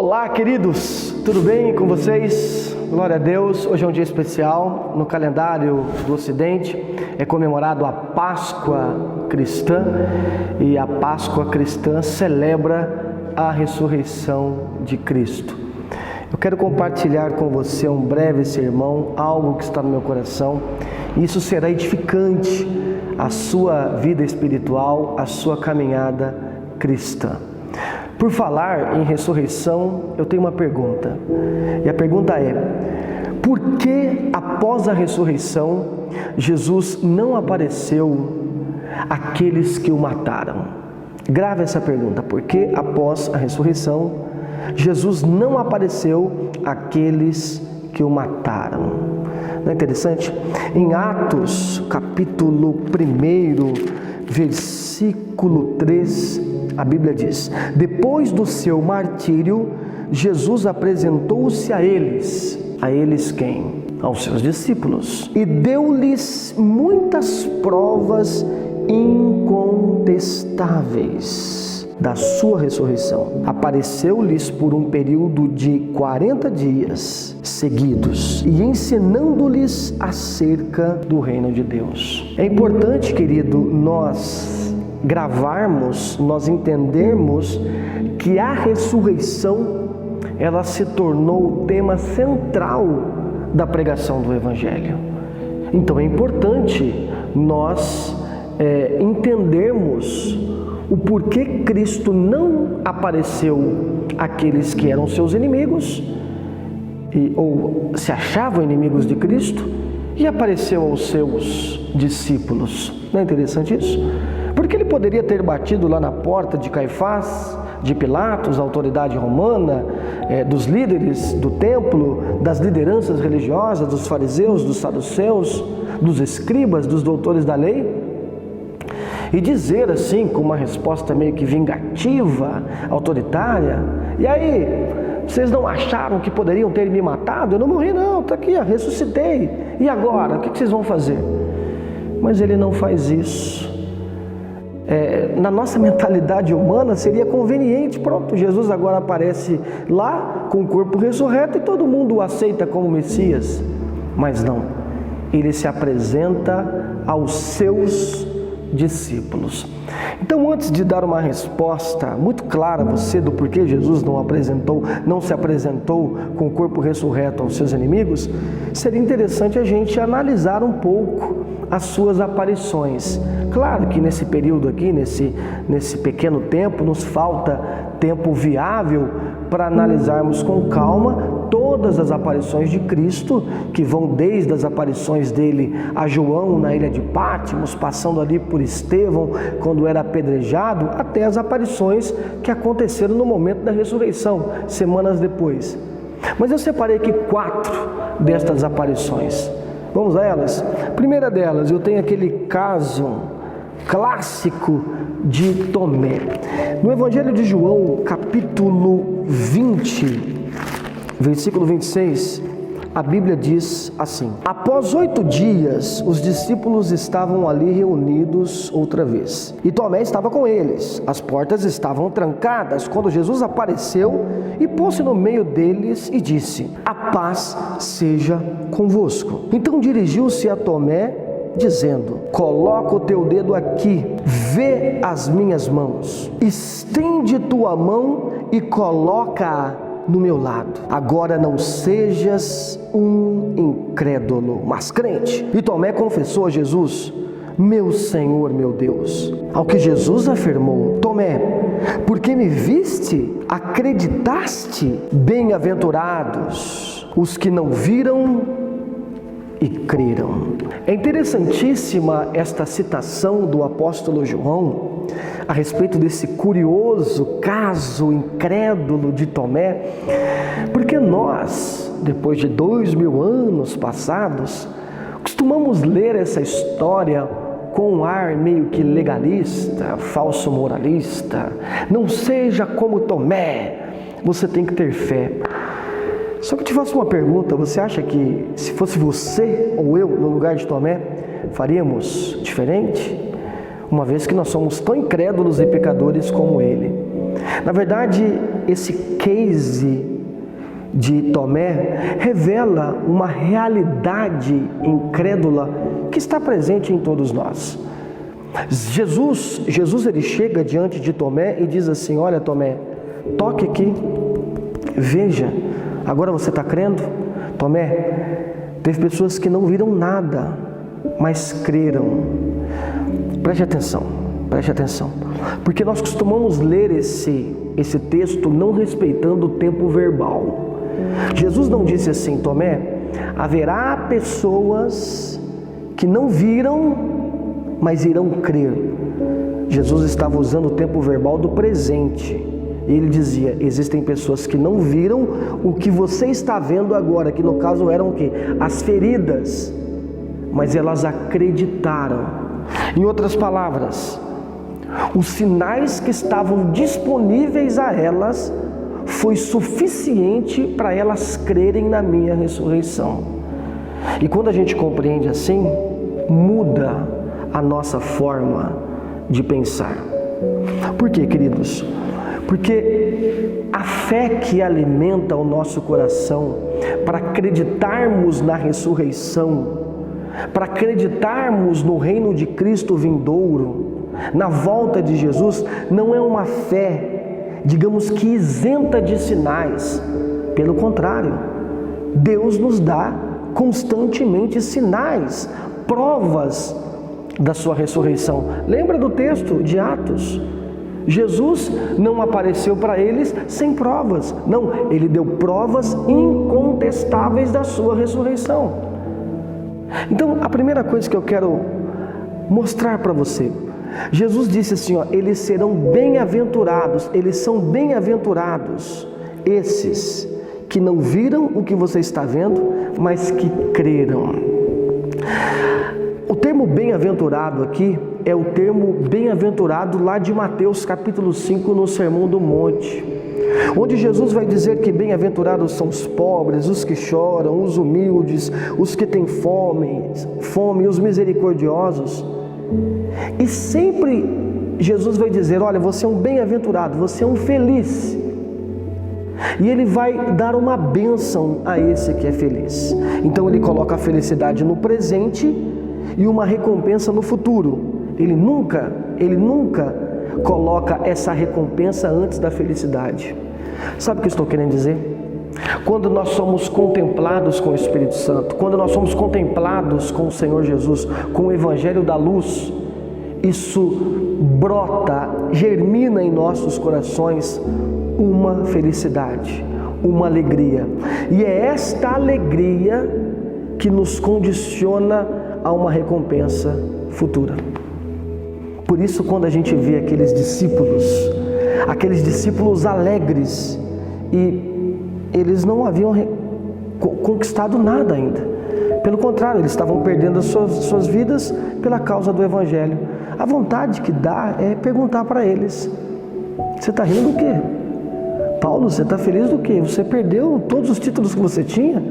Olá, queridos, tudo bem com vocês? Glória a Deus. Hoje é um dia especial. No calendário do Ocidente é comemorado a Páscoa cristã, e a Páscoa cristã celebra a ressurreição de Cristo. Eu quero compartilhar com você um breve sermão, algo que está no meu coração. Isso será edificante à sua vida espiritual, à sua caminhada cristã. Por falar em ressurreição, eu tenho uma pergunta. E a pergunta é: por que após a ressurreição, Jesus não apareceu àqueles que o mataram? Grave essa pergunta. Por que após a ressurreição, Jesus não apareceu àqueles que o mataram? Não é interessante? Em Atos, capítulo 1, versículo 3, a Bíblia diz: depois do seu martírio, Jesus apresentou-se a eles. A eles quem? Aos seus discípulos. E deu-lhes muitas provas incontestáveis da sua ressurreição. Apareceu-lhes por um período de 40 dias seguidos e ensinando-lhes acerca do reino de Deus. É importante, querido, nós gravarmos, nós entendermos que a ressurreição, ela se tornou o tema central da pregação do Evangelho. Então é importante nós entendermos o porquê Cristo não apareceu àqueles que eram seus inimigos, ou se achavam inimigos de Cristo, e apareceu aos seus discípulos. Não é interessante isso? Porque ele poderia ter batido lá na porta de Caifás, de Pilatos, a autoridade romana, dos líderes do templo, das lideranças religiosas, dos fariseus, dos saduceus, dos escribas, dos doutores da lei, e dizer assim, com uma resposta meio que vingativa, autoritária: e aí, vocês não acharam que poderiam ter me matado? Eu não morri não, está aqui, ressuscitei. E agora, o que vocês vão fazer? Mas ele não faz isso. Na nossa mentalidade humana seria conveniente, pronto, Jesus agora aparece lá com o corpo ressurreto e todo mundo o aceita como Messias. Mas não, ele se apresenta aos seus discípulos. Então, antes de dar uma resposta muito clara a você do porquê Jesus não se apresentou com o corpo ressurreto aos seus inimigos, seria interessante a gente analisar um pouco as suas aparições. Claro que nesse período aqui, nesse pequeno tempo, nos falta tempo viável para analisarmos com calma todas as aparições de Cristo, que vão desde as aparições dele a João na ilha de Pátimos, passando ali por Estevão quando era apedrejado, até as aparições que aconteceram no momento da ressurreição, semanas depois. Mas eu separei aqui 4 destas aparições. Vamos a elas? Primeira delas, eu tenho aquele caso clássico de Tomé. No Evangelho de João, capítulo 20, versículo 26, a Bíblia diz assim: após 8 dias, os discípulos estavam ali reunidos outra vez, e Tomé estava com eles. As portas estavam trancadas quando Jesus apareceu e pôs-se no meio deles e disse: a paz seja convosco. Então dirigiu-se a Tomé, dizendo: coloca o teu dedo aqui, vê as minhas mãos, estende tua mão e coloca-a no meu lado. Agora não sejas um incrédulo, mas crente. E Tomé confessou a Jesus: meu Senhor, meu Deus. Ao que Jesus afirmou: Tomé, porque me viste, acreditaste? Bem-aventurados os que não viram e creram. É interessantíssima esta citação do apóstolo João a respeito desse curioso caso incrédulo de Tomé, porque nós, depois de 2000 anos passados, costumamos ler essa história com um ar meio que legalista, falso moralista. Não seja como Tomé, você tem que ter fé. Só que eu te faço uma pergunta: você acha que se fosse você ou eu no lugar de Tomé, faríamos diferente? Uma vez que nós somos tão incrédulos e pecadores como ele. Na verdade, esse case de Tomé revela uma realidade incrédula que está presente em todos nós. Jesus ele chega diante de Tomé e diz assim: olha, Tomé, toque aqui, veja, agora você está crendo? Tomé, teve pessoas que não viram nada, mas creram. Preste atenção, porque nós costumamos ler esse texto não respeitando o tempo verbal. Jesus não disse assim: Tomé, haverá pessoas que não viram, mas irão crer. Jesus estava usando o tempo verbal do presente. E ele dizia: existem pessoas que não viram o que você está vendo agora, que no caso eram o quê? As feridas, mas elas acreditaram. Em outras palavras, os sinais que estavam disponíveis a elas foi suficiente para elas crerem na minha ressurreição. E quando a gente compreende assim, muda a nossa forma de pensar. Por quê, queridos? Porque a fé que alimenta o nosso coração para acreditarmos na ressurreição, para acreditarmos no reino de Cristo vindouro, na volta de Jesus, não é uma fé, digamos que isenta de sinais. Pelo contrário, Deus nos dá constantemente sinais, provas da sua ressurreição. Lembra do texto de Atos? Jesus não apareceu para eles sem provas. Não, ele deu provas incontestáveis da sua ressurreição. Então, a primeira coisa que eu quero mostrar para você, Jesus disse assim, eles serão bem-aventurados, eles são bem-aventurados, esses que não viram o que você está vendo, mas que creram. O termo bem-aventurado aqui é o termo bem-aventurado lá de Mateus capítulo 5, no Sermão do Monte, onde Jesus vai dizer que bem-aventurados são os pobres, os que choram, os humildes, os que têm fome, os misericordiosos. E sempre Jesus vai dizer: olha, você é um bem-aventurado, você é um feliz. E ele vai dar uma bênção a esse que é feliz. Então ele coloca a felicidade no presente e uma recompensa no futuro. Ele nunca coloca essa recompensa antes da felicidade. Sabe o que eu estou querendo dizer? Quando nós somos contemplados com o Espírito Santo, quando nós somos contemplados com o Senhor Jesus, com o Evangelho da Luz, isso brota, germina em nossos corações uma felicidade, uma alegria. E é esta alegria que nos condiciona a uma recompensa futura. Por isso, quando a gente vê aqueles discípulos alegres, e eles não haviam conquistado nada ainda. Pelo contrário, eles estavam perdendo as suas vidas pela causa do Evangelho. A vontade que dá é perguntar para eles: você está rindo do quê? Paulo, você está feliz do quê? Você perdeu todos os títulos que você tinha?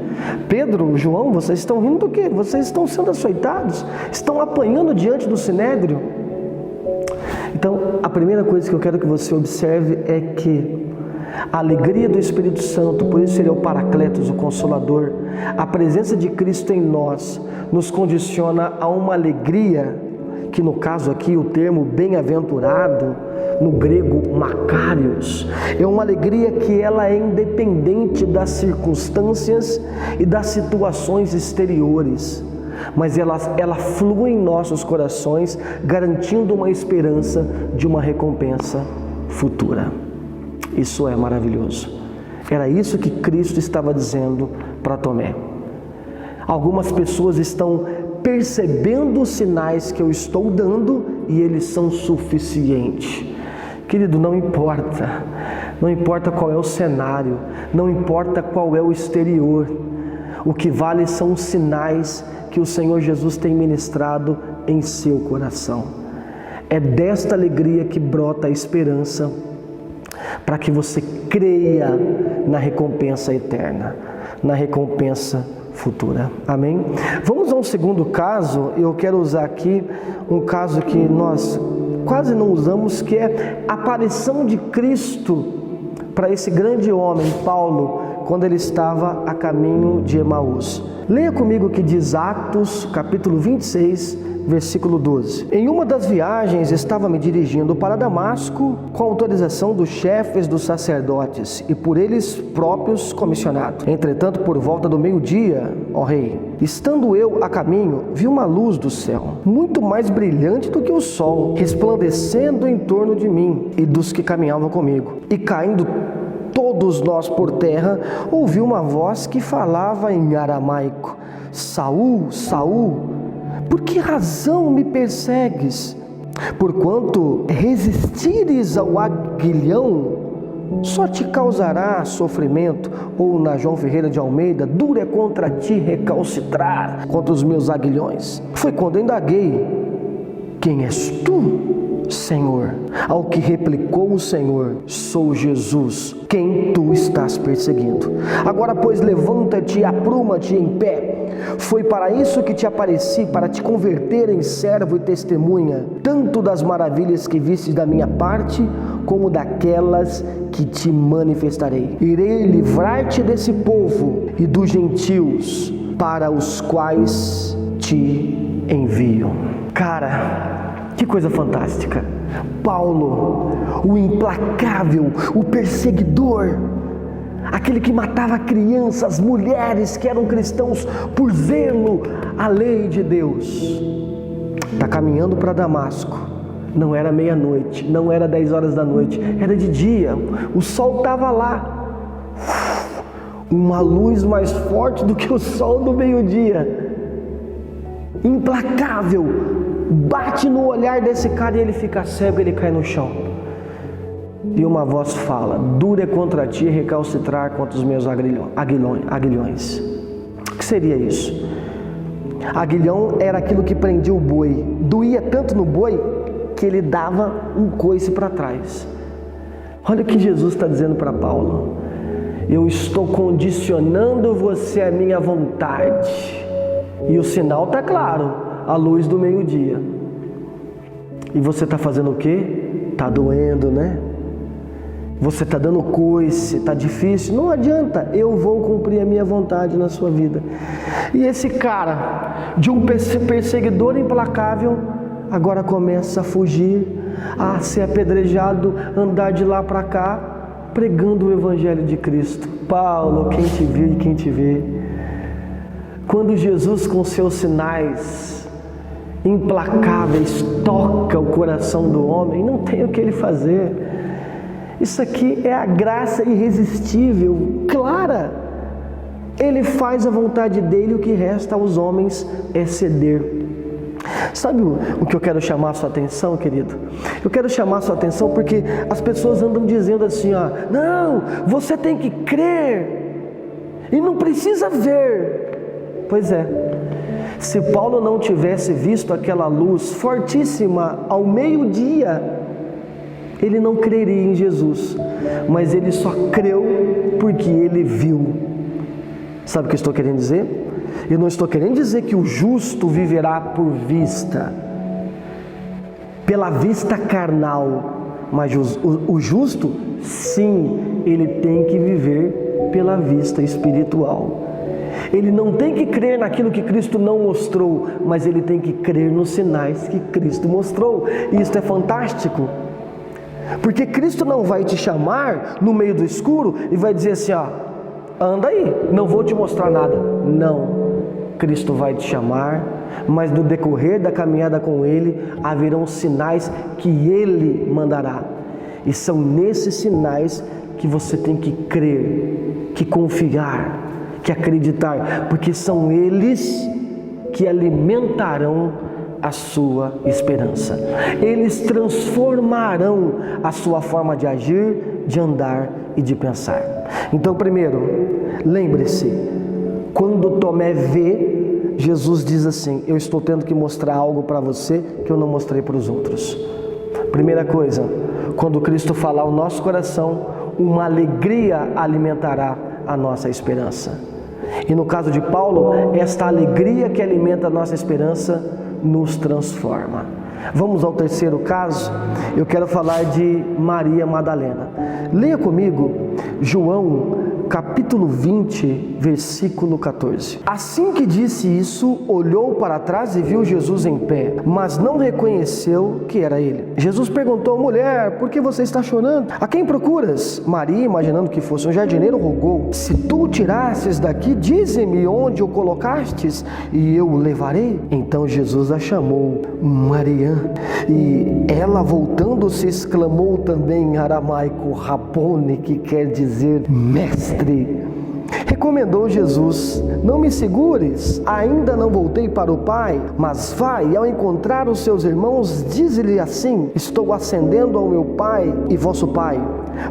Pedro, João, vocês estão rindo do quê? Vocês estão sendo açoitados? Estão apanhando diante do sinédrio? Então, a primeira coisa que eu quero que você observe é que a alegria do Espírito Santo, por isso ele é o Paracletos, o Consolador, a presença de Cristo em nós, nos condiciona a uma alegria, que no caso aqui o termo bem-aventurado, no grego makarios, é uma alegria que ela é independente das circunstâncias e das situações exteriores, mas ela flui em nossos corações, garantindo uma esperança de uma recompensa futura. Isso é maravilhoso. Era isso que Cristo estava dizendo para Tomé. Algumas pessoas estão percebendo os sinais que eu estou dando e eles são suficientes. Querido, não importa qual é o cenário, não importa qual é o exterior, o que vale são os sinais que o Senhor Jesus tem ministrado em seu coração. É desta alegria que brota a esperança, para que você creia na recompensa eterna, na recompensa futura. Amém? Vamos a um segundo caso. Eu quero usar aqui um caso que nós quase não usamos, que é a aparição de Cristo para esse grande homem, Paulo, quando ele estava a caminho de Emaús. Leia comigo o que diz Atos, capítulo 26, versículo 12. Em uma das viagens estava me dirigindo para Damasco com autorização dos chefes dos sacerdotes e por eles próprios comissionado. Entretanto, por volta do meio-dia, ó rei, estando eu a caminho, vi uma luz do céu, muito mais brilhante do que o sol, resplandecendo em torno de mim e dos que caminhavam comigo. E caindo todos nós por terra, ouvi uma voz que falava em aramaico: Saul, Saul, por que razão me persegues? Porquanto resistires ao aguilhão, só te causará sofrimento. Ou na João Ferreira de Almeida, duro é contra ti recalcitrar contra os meus aguilhões. Foi quando indaguei: quem és tu, Senhor? Ao que replicou o Senhor: sou Jesus, quem tu estás perseguindo. Agora, pois, levanta-te e apruma-te em pé. Foi para isso que te apareci, para te converter em servo e testemunha, tanto das maravilhas que vistes da minha parte, como daquelas que te manifestarei. Irei livrar-te desse povo e dos gentios, para os quais te envio. Cara, que coisa fantástica! Paulo, o implacável, o perseguidor, aquele que matava crianças, mulheres que eram cristãos por zelo à lei de Deus, está caminhando para Damasco. Não era meia-noite, não era 10 horas da noite, era de dia, o sol estava lá, uma luz mais forte do que o sol do meio-dia, implacável, bate no olhar desse cara e ele fica cego, ele cai no chão. E uma voz fala: duro é contra ti recalcitrar contra os meus aguilhões. O que seria isso? Aguilhão era aquilo que prendia o boi. Doía tanto no boi que ele dava um coice para trás. Olha o que Jesus está dizendo para Paulo: eu estou condicionando você à minha vontade. E o sinal está claro, a luz do meio-dia. E você está fazendo o quê? Está doendo, né? Você está dando coice, está difícil, não adianta, eu vou cumprir a minha vontade na sua vida. E esse cara, de um perseguidor implacável, agora começa a fugir, a ser apedrejado, andar de lá para cá, pregando o Evangelho de Cristo. Paulo, quem te viu e quem te vê. Quando Jesus, com seus sinais implacáveis, toca o coração do homem, não tem o que ele fazer. Isso aqui é a graça irresistível, clara. Ele faz a vontade dele, o que resta aos homens é ceder. Sabe o que eu quero chamar a sua atenção, querido? Eu quero chamar a sua atenção porque as pessoas andam dizendo assim, ó: não, você tem que crer e não precisa ver. Pois é, se Paulo não tivesse visto aquela luz fortíssima ao meio-dia, ele não creria em Jesus, mas ele só creu porque ele viu. Sabe o que eu estou querendo dizer? Eu não estou querendo dizer que o justo viverá por vista, pela vista carnal, mas o justo, sim, ele tem que viver pela vista espiritual. Ele não tem que crer naquilo que Cristo não mostrou, mas ele tem que crer nos sinais que Cristo mostrou. E isso é fantástico. Porque Cristo não vai te chamar no meio do escuro e vai dizer assim, ó: anda aí, não vou te mostrar nada. Não, Cristo vai te chamar, mas no decorrer da caminhada com Ele, haverão sinais que Ele mandará. E são nesses sinais que você tem que crer, que confiar, que acreditar, porque são eles que alimentarão a sua esperança. Eles transformarão a sua forma de agir, de andar e de pensar. Então, primeiro, lembre-se, quando Tomé vê, Jesus diz assim: eu estou tendo que mostrar algo para você que eu não mostrei para os outros. Primeira coisa, quando Cristo falar ao nosso coração, uma alegria alimentará a nossa esperança. E no caso de Paulo, esta alegria que alimenta a nossa esperança nos transforma. Vamos ao terceiro caso. Eu quero falar de Maria Madalena. Leia comigo João, capítulo 20, versículo 14. Assim que disse isso, olhou para trás e viu Jesus em pé, mas não reconheceu que era ele. Jesus perguntou: mulher, por que você está chorando? A quem procuras? Maria, imaginando que fosse um jardineiro, rogou: se tu o tirasses daqui, dize-me onde o colocastes e eu o levarei. Então Jesus a chamou Maria, e ela, voltando-se, exclamou também em aramaico, Rabone, que quer dizer mestre. Recomendou Jesus: não me segures, ainda não voltei para o Pai, mas vai, e ao encontrar os seus irmãos, dize-lhe assim: estou ascendendo ao meu Pai e vosso Pai,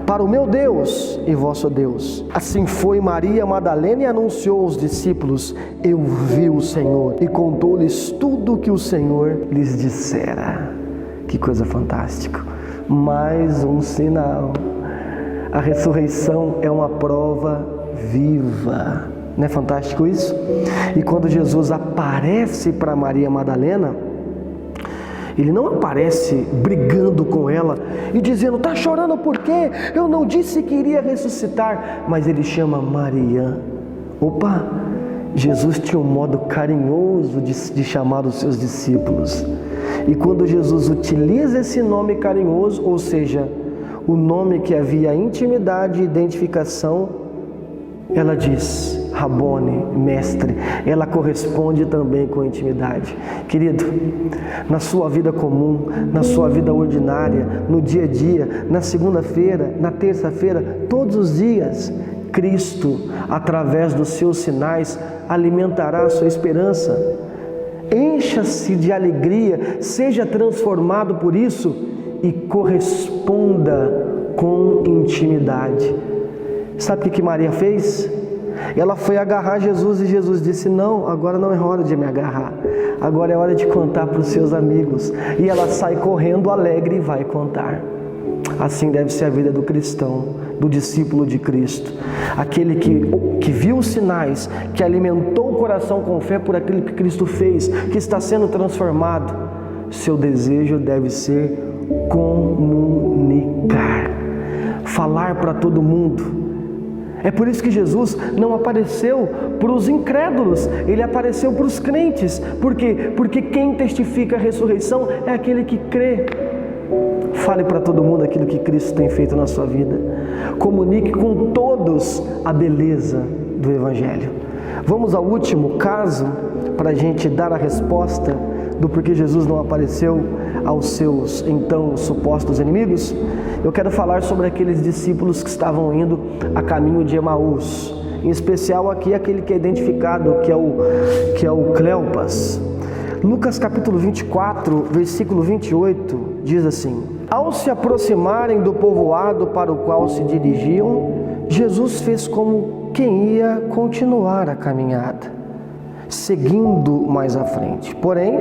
para o meu Deus e vosso Deus. Assim foi Maria Madalena e anunciou aos discípulos: eu vi o Senhor, e contou-lhes tudo o que o Senhor lhes dissera. Que coisa fantástica! Mais um sinal. A ressurreição é uma prova viva. Não é fantástico isso? E quando Jesus aparece para Maria Madalena, ele não aparece brigando com ela e dizendo: está chorando por quê? Eu não disse que iria ressuscitar. Mas ele chama Maria. Opa! Jesus tinha um modo carinhoso de chamar os seus discípulos. E quando Jesus utiliza esse nome carinhoso, ou seja, o nome que havia intimidade e identificação, ela diz: Rabone, mestre. Ela corresponde também com a intimidade. Querido, na sua vida comum, na sua vida ordinária, no dia a dia, na segunda-feira, na terça-feira, todos os dias, Cristo, através dos seus sinais, alimentará a sua esperança. Encha-se de alegria, seja transformado por isso e corresponda com intimidade. Sabe o que Maria fez? Ela foi agarrar Jesus e Jesus disse: não, agora não é hora de me agarrar, agora é hora de contar para os seus amigos. E ela sai correndo alegre e vai contar. Assim deve ser a vida do cristão, do discípulo de Cristo, aquele que viu os sinais, que alimentou o coração com fé por aquilo que Cristo fez, que está sendo transformado. Seu desejo deve ser comunicar, falar para todo mundo. É por isso que Jesus não apareceu para os incrédulos, ele apareceu para os crentes. Por quê? Porque quem testifica a ressurreição é aquele que crê. Fale para todo mundo aquilo que Cristo tem feito na sua vida. Comunique com todos a beleza do Evangelho. Vamos ao último caso para a gente dar a resposta do porquê Jesus não apareceu aos seus então supostos inimigos. Eu quero falar sobre aqueles discípulos que estavam indo a caminho de Emaús, em especial aqui aquele que é identificado, que é o Cleopas. Lucas capítulo 24, versículo 28, diz assim: ao se aproximarem do povoado para o qual se dirigiam, Jesus fez como quem ia continuar a caminhada, seguindo mais à frente. Porém,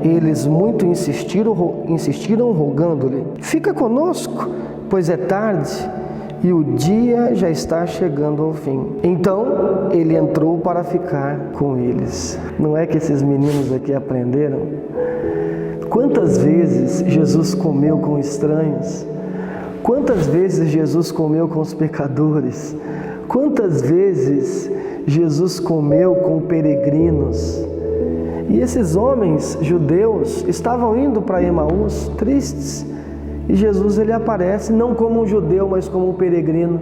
eles muito insistiram rogando-lhe: fica conosco, pois é tarde e o dia já está chegando ao fim. Então, ele entrou para ficar com eles. Não é que esses meninos aqui aprenderam? Quantas vezes Jesus comeu com estranhos? Quantas vezes Jesus comeu com os pecadores? Quantas vezes Jesus comeu com peregrinos? E esses homens judeus estavam indo para Emaús tristes. E Jesus, ele aparece não como um judeu, mas como um peregrino.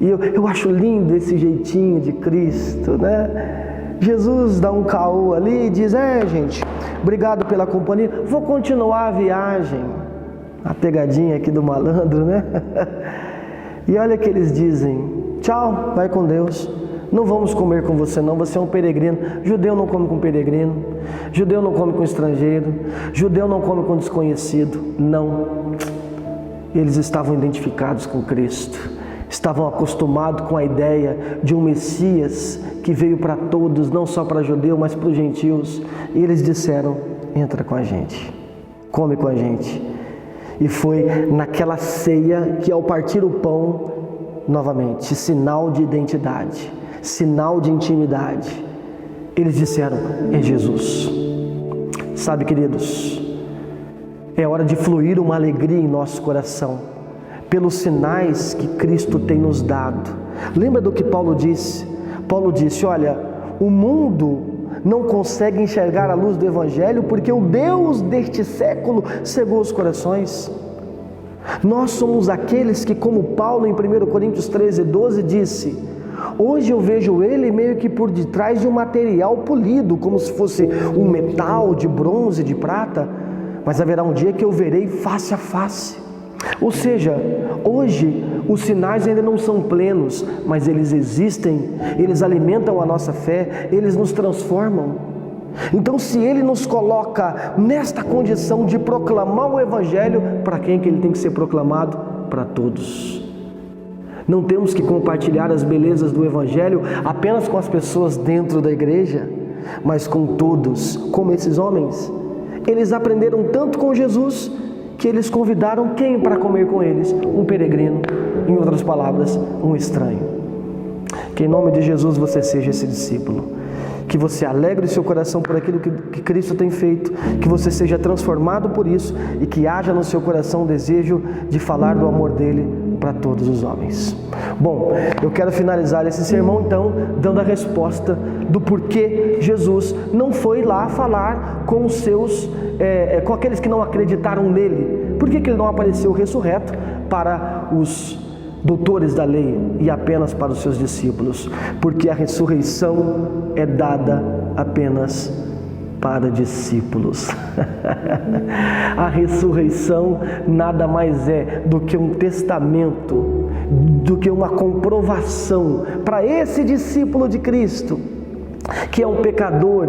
E eu acho lindo esse jeitinho de Cristo, né? Jesus dá um caô ali e diz: gente, obrigado pela companhia, vou continuar a viagem. A pegadinha aqui do malandro, né? E olha que eles dizem: tchau, vai com Deus. Não vamos comer com você não, você é um peregrino. Judeu não come com peregrino, judeu não come com estrangeiro, judeu não come com desconhecido. Não. Eles estavam identificados com Cristo, estavam acostumados com a ideia de um Messias que veio para todos, não só para judeu, mas para os gentios. E eles disseram: entra com a gente, come com a gente. E foi naquela ceia que, ao partir o pão, novamente, sinal de identidade, sinal de intimidade, eles disseram: é Jesus. Sabe, queridos, é hora de fluir uma alegria em nosso coração pelos sinais que Cristo tem nos dado. Lembra do que Paulo disse? Paulo disse: olha, o mundo não consegue enxergar a luz do Evangelho porque o Deus deste século cegou os corações. Nós somos aqueles que, como Paulo em 1 Coríntios 13:12 disse: hoje eu vejo ele meio que por detrás de um material polido, como se fosse um metal de bronze, de prata, mas haverá um dia que eu verei face a face. Ou seja, hoje os sinais ainda não são plenos, mas eles existem, eles alimentam a nossa fé, eles nos transformam. Então, se Ele nos coloca nesta condição de proclamar o Evangelho, para quem que ele tem que ser proclamado? Para todos. Não temos que compartilhar as belezas do Evangelho apenas com as pessoas dentro da igreja, mas com todos, como esses homens. Eles aprenderam tanto com Jesus, que eles convidaram quem para comer com eles? Um peregrino, em outras palavras, um estranho. Que em nome de Jesus você seja esse discípulo, que você alegre o seu coração por aquilo que Cristo tem feito, que você seja transformado por isso e que haja no seu coração o desejo de falar do amor dele para todos os homens. Bom, eu quero finalizar esse sermão então dando a resposta do porquê Jesus não foi lá falar com os seus, com aqueles que não acreditaram nele. Por que ele não apareceu ressurreto para os doutores da lei e apenas para os seus discípulos? Porque a ressurreição é dada apenas para discípulos. A ressurreição nada mais é do que um testamento, do que uma comprovação para esse discípulo de Cristo, que é um pecador,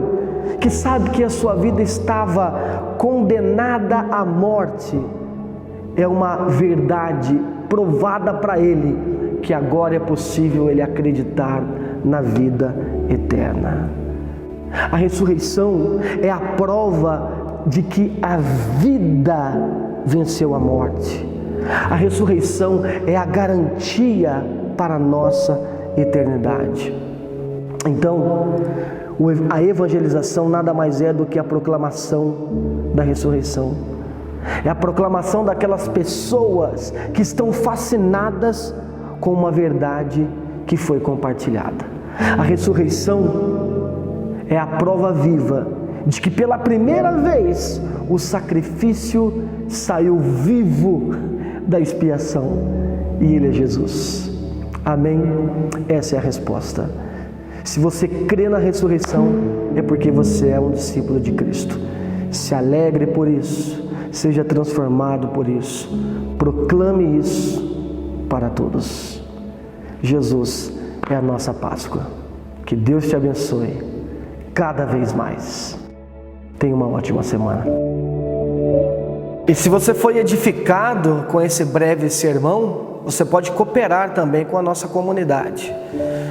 que sabe que a sua vida estava condenada à morte. É uma verdade provada para ele, que agora é possível ele acreditar na vida eterna. A ressurreição é a prova de que a vida venceu a morte. A ressurreição é a garantia para a nossa eternidade. Então, a evangelização nada mais é do que a proclamação da ressurreição. É a proclamação daquelas pessoas que estão fascinadas com uma verdade que foi compartilhada. A ressurreição é a prova viva de que pela primeira vez o sacrifício saiu vivo da expiação e ele é Jesus. Amém? Essa é a resposta. Se você crê na ressurreição, é porque você é um discípulo de Cristo. Se alegre por isso, seja transformado por isso, proclame isso para todos. Jesus é a nossa Páscoa. Que Deus te abençoe cada vez mais. Tenha uma ótima semana. E se você foi edificado com esse breve sermão, você pode cooperar também com a nossa comunidade.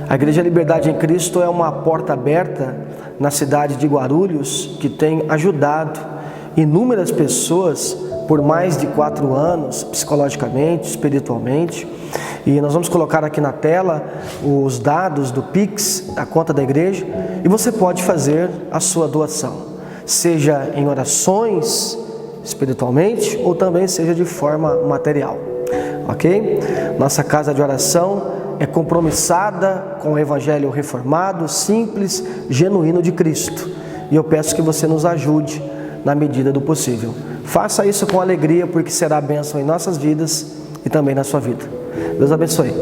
A Igreja Liberdade em Cristo é uma porta aberta na cidade de Guarulhos, que tem ajudado inúmeras pessoas por mais de 4 anos, psicologicamente, espiritualmente. E nós vamos colocar aqui na tela os dados do Pix, a conta da igreja, e você pode fazer a sua doação, seja em orações, espiritualmente, ou também seja de forma material, ok? Nossa casa de oração é compromissada com o Evangelho reformado, simples, genuíno de Cristo, e eu peço que você nos ajude na medida do possível. Faça isso com alegria, porque será bênção em nossas vidas e também na sua vida. Deus abençoe.